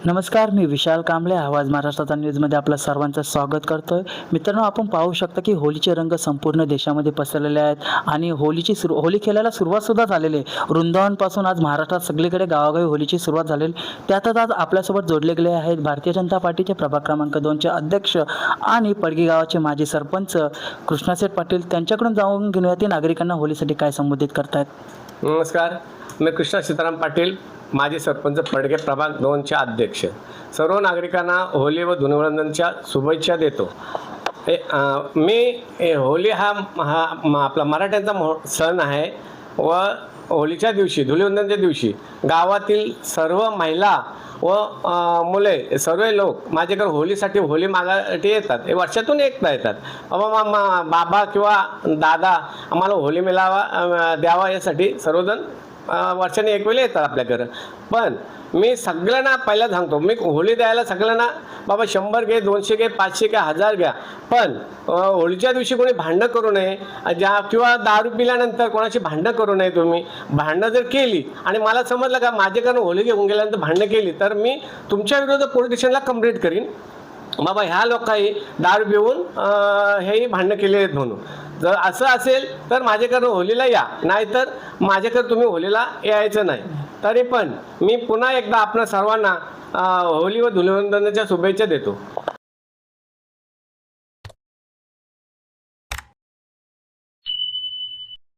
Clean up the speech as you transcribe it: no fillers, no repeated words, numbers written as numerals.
नमस्कार, मी विशाल कांबळे. आवाज महाराष्ट्राचा न्यूजमध्ये आपलं सर्वांचं स्वागत करतोय. मित्रांनो, आपण पाहू शकता की होळीचे रंग संपूर्ण देशामध्ये पसरलेले आहेत आणि होळी खेळायला सुरुवातसुद्धा झालेली आहे. वृंदावनपासून आज महाराष्ट्रात सगळीकडे गावागावी होळीची सुरुवात झालेली. त्यातच आज आपल्यासोबत जोडले गेले आहेत भारतीय जनता पार्टीचे प्रभाग क्रमांक 2चे अध्यक्ष आणि पडगी गावाचे माजी सरपंच कृष्णासेठ पाटील. त्यांच्याकडून जाणून घेऊया ते नागरिकांना होळीसाठी काय संबोधित करतायत. नमस्कार, मी कृष्णा सीताराम पाटील, माजी सरपंच पडगे प्रभाग 2चे अध्यक्ष. सर्व नागरिकांना होळी व धुलिवंदनच्या शुभेच्छा देतो. होळी हा आपला मराठ्यांचा सण आहे व होळीच्या दिवशी, धुलिवंदनच्या दिवशी गावातील सर्व महिला व मुले, सर्व लोक माझ्याकडे होळीसाठी होळी मागासाठी येतात. हे वर्षातून एकदा येतात. बाबा किंवा दादा आम्हाला होळी मिळावा द्यावा यासाठी सर्वजण वर्षाने एक वेळी येतात आपल्याकडं. पण मी सगळ्यांना पहिला सांगतो, मी होळी द्यायला सगळ्यांना बाबा 100 घे, 200 घे, 500 घ्या, 1000 घ्या. पण होळीच्या दिवशी कोणी भांडणं करू नये, किंवा दारू पिल्यानंतर कोणाची भांडणं करू नये. तुम्ही भांडणं जर केली आणि मला समजलं का माझ्याकडून होळी घेऊन गेल्यानंतर भांडणं केली तर मी तुमच्या विरोधात पोलीस स्टेशनला कंप्लेंट करीन. बाबा ह्या लोकांनी दारू पिऊन हेही भांडणं केले आहेत म्हणून. जर असं असेल तर माझ्याकडं होळीला या, नाहीतर माझ्याकडे तुम्ही होळीला यायचं नाही. तरी पण मी पुन्हा एकदा आपणा सर्वांना होळी व धुलिवंदनाच्या शुभेच्छा देतो.